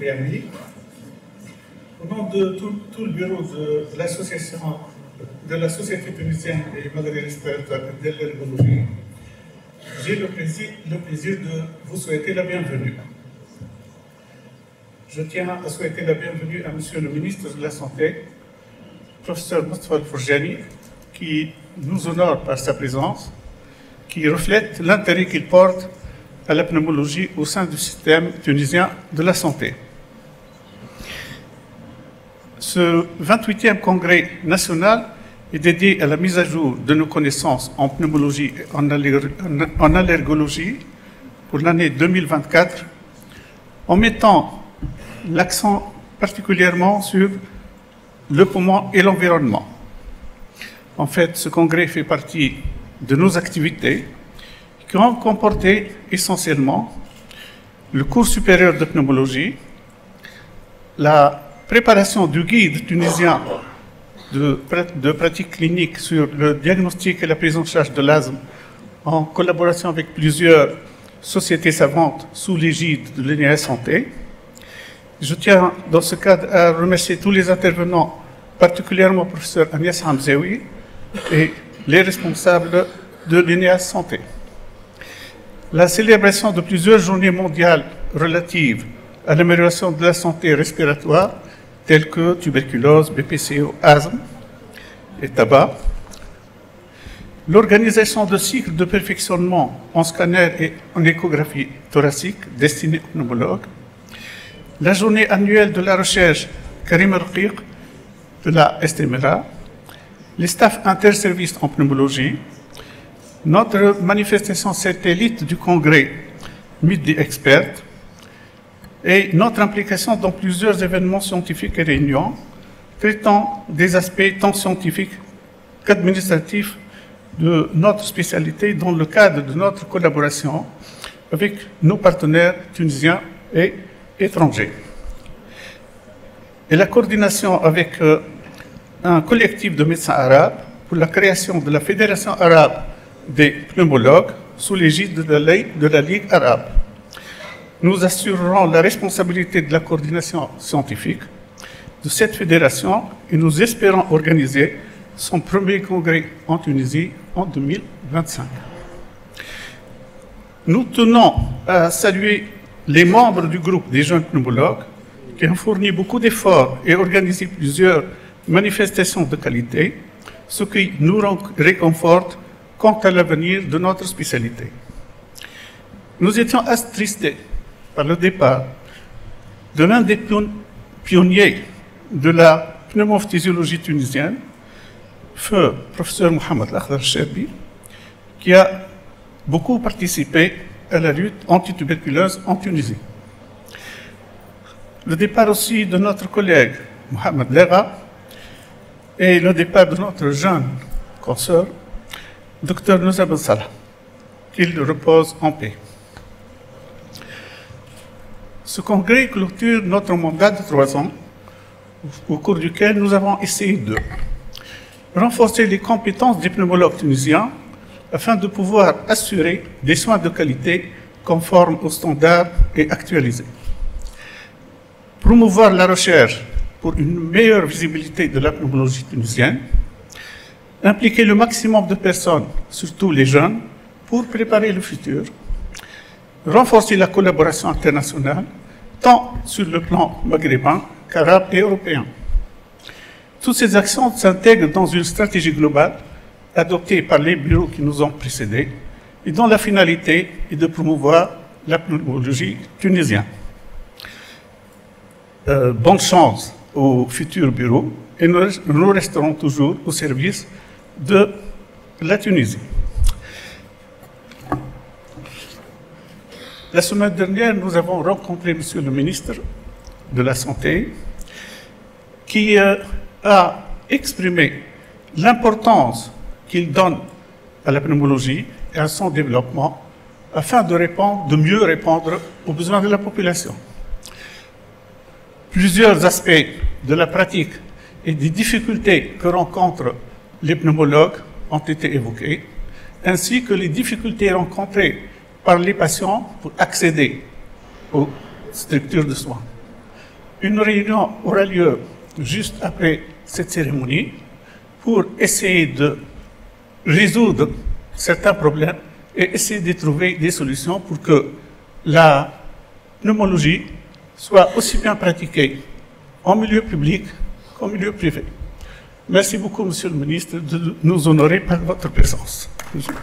PMI. Au nom de tout le bureau de l'association de la Société tunisienne et maghrébine respiratoire de l'ergologie, j'ai le plaisir de vous souhaiter la bienvenue. Je tiens à souhaiter la bienvenue à Monsieur le ministre de la Santé, professeur Mostafa Al-Fourjani, qui nous honore par sa présence, qui reflète l'intérêt qu'il porte à la pneumologie au sein du système tunisien de la santé. Ce 28e congrès national est dédié à la mise à jour de nos connaissances en pneumologie et en allergologie pour l'année 2024, en mettant l'accent particulièrement sur le poumon et l'environnement. En fait, ce congrès fait partie de nos activités qui ont comporté essentiellement le cours supérieur de pneumologie, la préparation du guide tunisien de pratique clinique sur le diagnostic et la prise en charge de l'asthme en collaboration avec plusieurs sociétés savantes sous l'égide de l'INEA Santé. Je tiens dans ce cadre à remercier tous les intervenants, particulièrement le professeur Agnès Hamzaoui et les responsables de l'INEA Santé. La célébration de plusieurs journées mondiales relatives à l'amélioration de la santé respiratoire, telles que tuberculose, BPCO, asthme et tabac, l'organisation de cycles de perfectionnement en scanner et en échographie thoracique destinés aux pneumologues, la journée annuelle de la recherche Karim Raqiq de la STMRA, les staffs interservices en pneumologie, notre manifestation satellite du congrès Meet the Expert et notre implication dans plusieurs événements scientifiques et réunions traitant des aspects tant scientifiques qu'administratifs de notre spécialité dans le cadre de notre collaboration avec nos partenaires tunisiens et étrangers. Et la coordination avec un collectif de médecins arabes pour la création de la Fédération arabe des pneumologues sous l'égide de la Ligue arabe. Nous assurerons la responsabilité de la coordination scientifique de cette fédération et nous espérons organiser son premier congrès en Tunisie en 2025. Nous tenons à saluer les membres du groupe des jeunes pneumologues qui ont fourni beaucoup d'efforts et organisé plusieurs manifestations de qualité, ce qui nous réconforte quant à l'avenir de notre spécialité. Nous étions attristés par le départ de l'un des pionniers de la pneumophysiologie tunisienne, feu professeur Mohamed Lakhdar Cherbi, qui a beaucoup participé à la lutte antituberculeuse en Tunisie. Le départ aussi de notre collègue Mohamed Lega et le départ de notre jeune consoeur, Dr Nousa Ben Salah, qu'il repose en paix. Ce congrès clôture notre mandat de 3 ans, au cours duquel nous avons essayé de renforcer les compétences des pneumologues tunisiens afin de pouvoir assurer des soins de qualité conformes aux standards et actualisés. Promouvoir la recherche pour une meilleure visibilité de la pneumologie tunisienne, impliquer le maximum de personnes, surtout les jeunes, pour préparer le futur, renforcer la collaboration internationale, tant sur le plan maghrébin qu'arabe et européen. Toutes ces actions s'intègrent dans une stratégie globale adoptée par les bureaux qui nous ont précédés et dont la finalité est de promouvoir la pneumologie tunisienne. Bonne chance aux futurs bureaux et nous resterons toujours au service de la Tunisie. La semaine dernière, nous avons rencontré Monsieur le ministre de la Santé qui a exprimé l'importance qu'il donne à la pneumologie et à son développement afin de mieux répondre aux besoins de la population. Plusieurs aspects de la pratique et des difficultés que rencontrent les pneumologues ont été évoqués, ainsi que les difficultés rencontrées par les patients pour accéder aux structures de soins. Une réunion aura lieu juste après cette cérémonie pour essayer de résoudre certains problèmes et essayer de trouver des solutions pour que la pneumologie soit aussi bien pratiquée en milieu public qu'en milieu privé. Merci beaucoup, Monsieur le Ministre, de nous honorer par votre présence. Monsieur.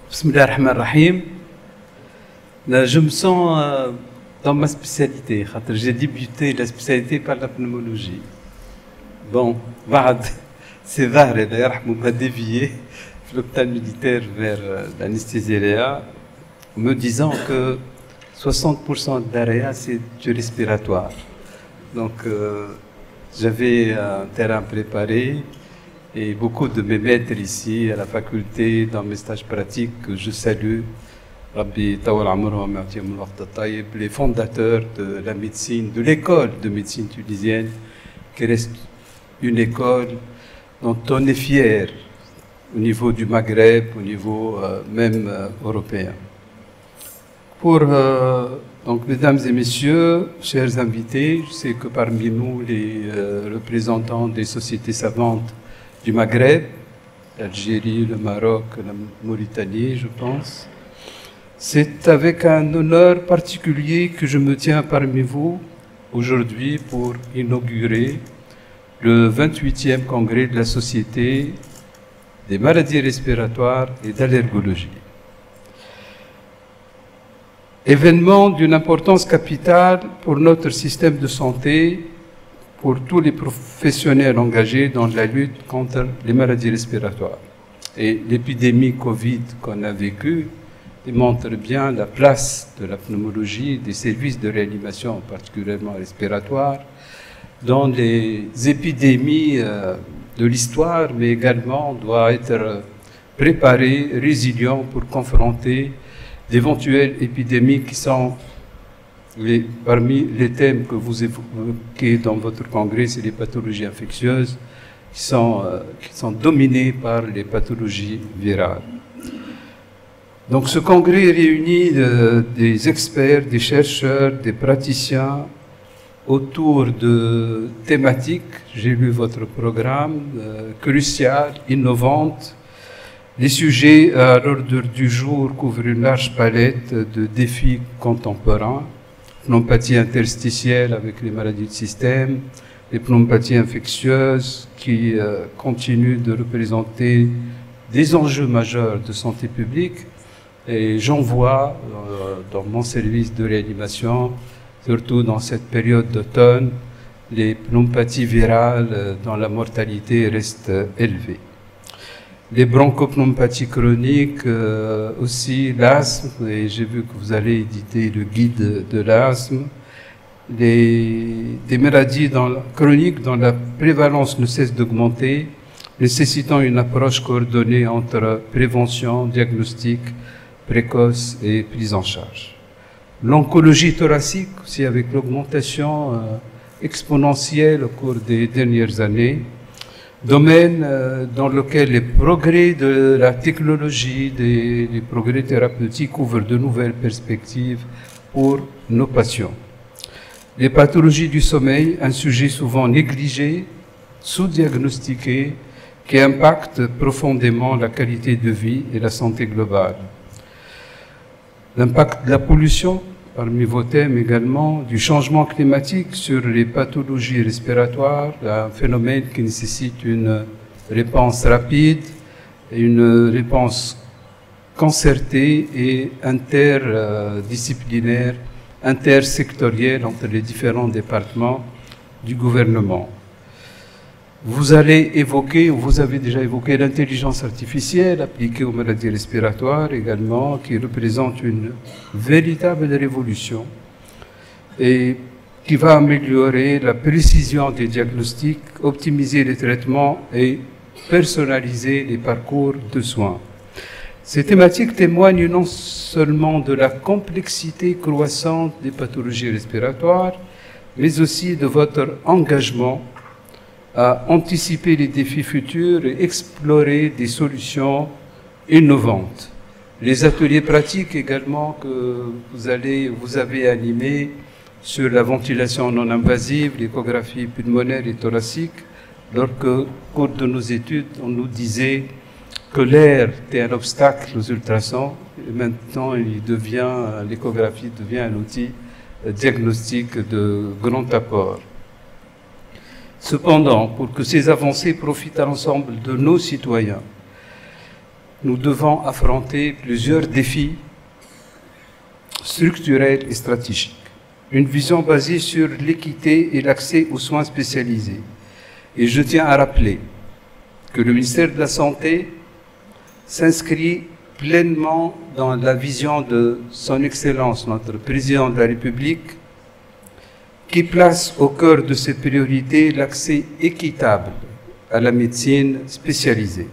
Bismillah ar-Rahman ar-Rahim. Je me sens dans ma spécialité. J'ai débuté la spécialité par la pneumologie. Bon, c'est vrai, d'ailleurs, on m'a dévié de l'hôpital militaire vers l'anesthésie-réa, me disant que 60% de l'AREA, c'est du respiratoire. Donc, j'avais un terrain préparé et beaucoup de mes maîtres ici à la faculté, dans mes stages pratiques, que je salue, les fondateurs de la médecine, de l'école de médecine tunisienne, qui reste une école dont on est fier au niveau du Maghreb, au niveau même européen. Donc, mesdames et messieurs, chers invités, je sais que parmi nous, les représentants des sociétés savantes du Maghreb, l'Algérie, le Maroc, la Mauritanie, je pense, c'est avec un honneur particulier que je me tiens parmi vous aujourd'hui pour inaugurer le 28e congrès de la Société des maladies respiratoires et d'allergologie. Événement d'une importance capitale pour notre système de santé, pour tous les professionnels engagés dans la lutte contre les maladies respiratoires. Et l'épidémie Covid qu'on a vécue démontre bien la place de la pneumologie, des services de réanimation, particulièrement respiratoires, dans les épidémies de l'histoire, mais également doit être préparé, résilient pour confronter d'éventuelles épidémies qui sont parmi les thèmes que vous évoquez dans votre congrès, c'est les pathologies infectieuses qui sont dominées par les pathologies virales. Donc ce congrès réunit des experts, des chercheurs, des praticiens autour de thématiques, j'ai lu votre programme, cruciales, innovantes. Les sujets à l'ordre du jour couvrent une large palette de défis contemporains. Pneumopathie interstitielle avec les maladies de système, les pneumopathies infectieuses qui continuent de représenter des enjeux majeurs de santé publique. Et j'en vois dans mon service de réanimation, surtout dans cette période d'automne, les pneumopathies virales dont la mortalité reste élevée. Les bronchopneumopathies chroniques, aussi l'asthme, et j'ai vu que vous allez éditer le guide de l'asthme, des maladies chroniques dont la prévalence ne cesse d'augmenter, nécessitant une approche coordonnée entre prévention, diagnostic précoce et prise en charge. L'oncologie thoracique, aussi avec l'augmentation exponentielle au cours des dernières années, domaine dans lequel les progrès de la technologie, les progrès thérapeutiques ouvrent de nouvelles perspectives pour nos patients. Les pathologies du sommeil, un sujet souvent négligé, sous-diagnostiqué, qui impacte profondément la qualité de vie et la santé globale. L'impact de la pollution, parmi vos thèmes également, du changement climatique sur les pathologies respiratoires, un phénomène qui nécessite une réponse rapide et une réponse concertée et interdisciplinaire, intersectorielle entre les différents départements du gouvernement. Vous allez évoquer, ou vous avez déjà évoqué l'intelligence artificielle appliquée aux maladies respiratoires également, qui représente une véritable révolution et qui va améliorer la précision des diagnostics, optimiser les traitements et personnaliser les parcours de soins. Ces thématiques témoignent non seulement de la complexité croissante des pathologies respiratoires, mais aussi de votre engagement à anticiper les défis futurs et explorer des solutions innovantes. Les ateliers pratiques également que vous avez animés sur la ventilation non invasive, l'échographie pulmonaire et thoracique, lors qu'au cours de nos études, on nous disait que l'air était un obstacle aux ultrasons, et maintenant l'échographie devient un outil diagnostique de grand apport. Cependant, pour que ces avancées profitent à l'ensemble de nos citoyens, nous devons affronter plusieurs défis structurels et stratégiques. Une vision basée sur l'équité et l'accès aux soins spécialisés. Et je tiens à rappeler que le ministère de la Santé s'inscrit pleinement dans la vision de son Excellence, notre Président de la République, qui place au cœur de ses priorités l'accès équitable à la médecine spécialisée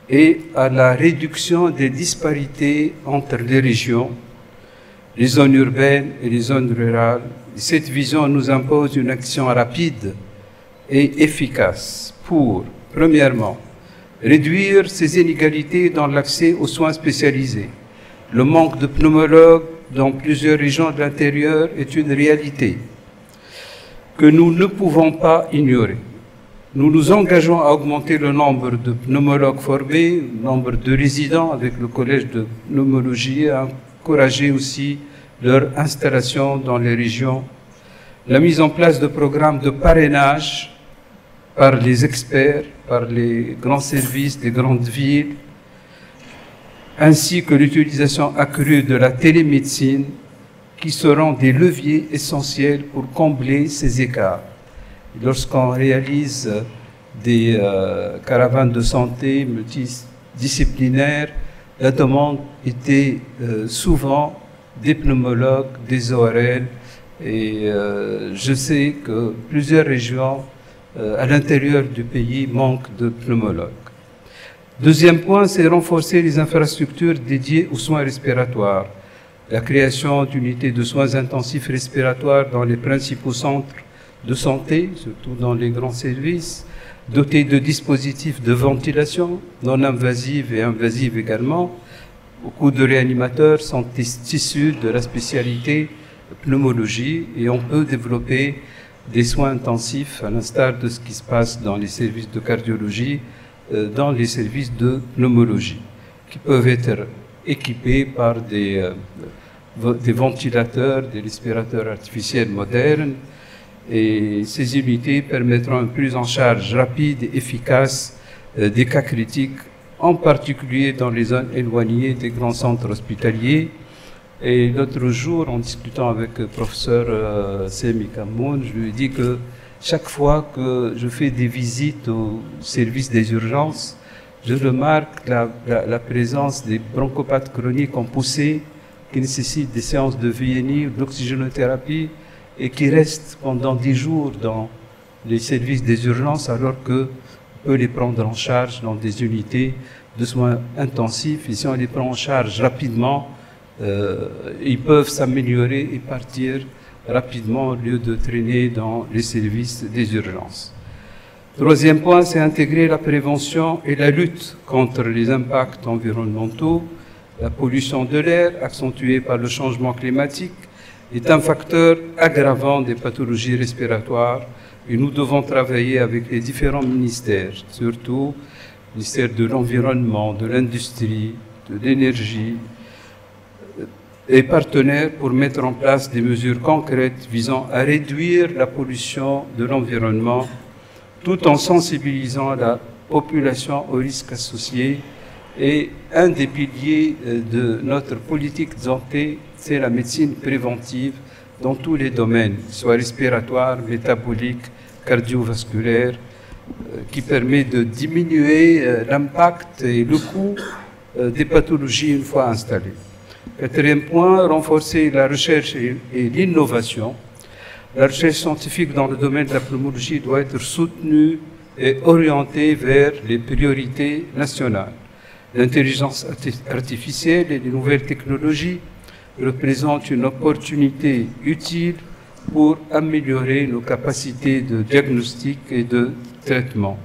et à la réduction des disparités entre les régions, les zones urbaines et les zones rurales. Cette vision nous impose une action rapide et efficace pour, premièrement, réduire ces inégalités dans l'accès aux soins spécialisés. Le manque de pneumologues dans plusieurs régions de l'intérieur est une réalité que nous ne pouvons pas ignorer. Nous nous engageons à augmenter le nombre de pneumologues formés, le nombre de résidents avec le collège de pneumologie, à encourager aussi leur installation dans les régions, la mise en place de programmes de parrainage par les experts, par les grands services des grandes villes, ainsi que l'utilisation accrue de la télémédecine, qui seront des leviers essentiels pour combler ces écarts. Lorsqu'on réalise des caravanes de santé multidisciplinaires, la demande était souvent des pneumologues, des ORL, et je sais que plusieurs régions à l'intérieur du pays manquent de pneumologues. Deuxième point, c'est renforcer les infrastructures dédiées aux soins respiratoires. La création d'unités de soins intensifs respiratoires dans les principaux centres de santé, surtout dans les grands services, dotés de dispositifs de ventilation non invasive et invasive également. Beaucoup de réanimateurs sont issus de la spécialité pneumologie et on peut développer des soins intensifs à l'instar de ce qui se passe dans les services de cardiologie, dans les services de pneumologie, qui peuvent être équipés par des ventilateurs, des respirateurs artificiels modernes, et ces unités permettront une prise en charge rapide et efficace des cas critiques, en particulier dans les zones éloignées des grands centres hospitaliers. Et l'autre jour, en discutant avec le professeur Semi Kamoun, je lui ai dit que chaque fois que je fais des visites au service des urgences, je remarque la présence des bronchopathes chroniques en poussée qui nécessitent des séances de VNI ou d'oxygénothérapie et qui restent pendant 10 jours dans les services des urgences alors qu'on peut les prendre en charge dans des unités de soins intensifs. Et si on les prend en charge rapidement, ils peuvent s'améliorer et partir rapidement au lieu de traîner dans les services des urgences. Troisième point, c'est intégrer la prévention et la lutte contre les impacts environnementaux. La pollution de l'air, accentuée par le changement climatique, est un facteur aggravant des pathologies respiratoires et nous devons travailler avec les différents ministères, surtout le ministère de l'Environnement, de l'Industrie, de l'Énergie, et partenaires pour mettre en place des mesures concrètes visant à réduire la pollution de l'environnement tout en sensibilisant la population aux risques associés. Et un des piliers de notre politique de santé, c'est la médecine préventive dans tous les domaines, soit respiratoire, métabolique, cardiovasculaire, qui permet de diminuer l'impact et le coût des pathologies une fois installées. Quatrième point, renforcer la recherche et l'innovation. La recherche scientifique dans le domaine de la pneumologie doit être soutenue et orientée vers les priorités nationales. L'intelligence artificielle et les nouvelles technologies représentent une opportunité utile pour améliorer nos capacités de diagnostic et de traitement.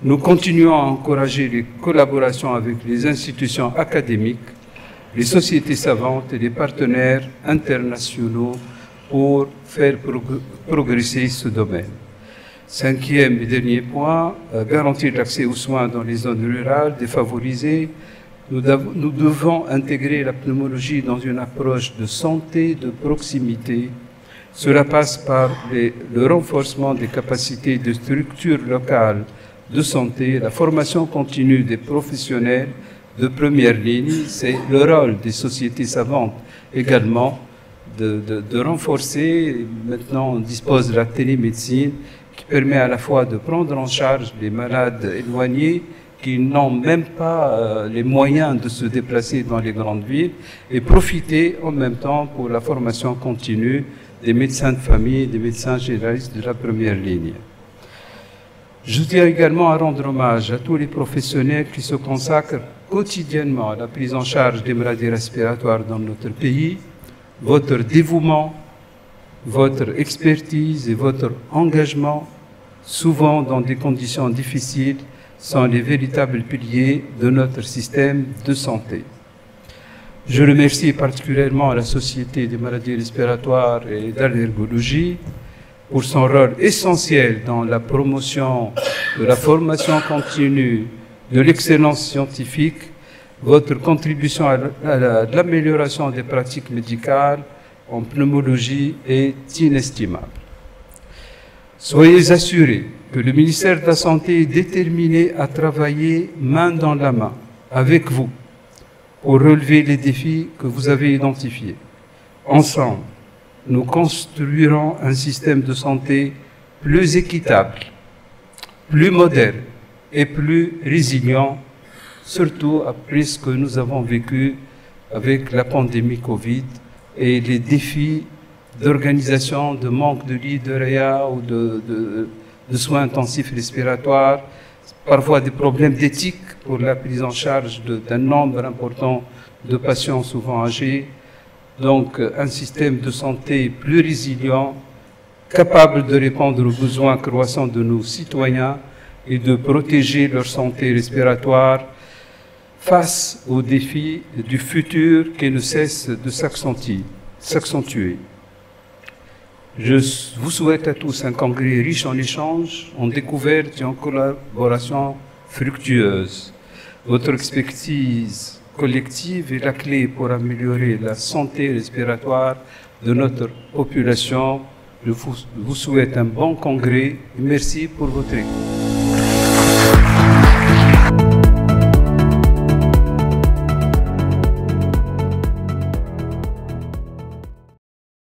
Nous continuons à encourager les collaborations avec les institutions académiques, les sociétés savantes et les partenaires internationaux pour faire progresser ce domaine. Cinquième et dernier point, garantir l'accès aux soins dans les zones rurales défavorisées. Nous devons intégrer la pneumologie dans une approche de santé de proximité. Cela passe par le renforcement des capacités de structures locales de santé, la formation continue des professionnels de première ligne. C'est le rôle des sociétés savantes également de renforcer. Maintenant, on dispose de la télémédecine qui permet à la fois de prendre en charge les malades éloignés qui n'ont même pas les moyens de se déplacer dans les grandes villes et profiter en même temps pour la formation continue des médecins de famille, des médecins généralistes de la première ligne. Je tiens également à rendre hommage à tous les professionnels qui se consacrent quotidiennement à la prise en charge des maladies respiratoires dans notre pays. Votre dévouement, votre expertise et votre engagement, souvent dans des conditions difficiles, sont les véritables piliers de notre système de santé. Je remercie particulièrement la Société des maladies respiratoires et d'allergologie pour son rôle essentiel dans la promotion de la formation continue, de l'excellence scientifique. Votre contribution à l'amélioration des pratiques médicales en pneumologie est inestimable. Soyez assurés que le ministère de la Santé est déterminé à travailler main dans la main avec vous pour relever les défis que vous avez identifiés. Ensemble, nous construirons un système de santé plus équitable, plus moderne et plus résilient, surtout après ce que nous avons vécu avec la pandémie Covid et les défis d'organisation, de manque de lits de réa ou de soins intensifs respiratoires, parfois des problèmes d'éthique pour la prise en charge d'un nombre important de patients souvent âgés. Donc un système de santé plus résilient, capable de répondre aux besoins croissants de nos citoyens et de protéger leur santé respiratoire face aux défis du futur qui ne cessent de s'accentuer. Je vous souhaite à tous un congrès riche en échanges, en découvertes et en collaborations fructueuses. Votre expertise collective est la clé pour améliorer la santé respiratoire de notre population. Je vous souhaite un bon congrès et merci pour votre écoute.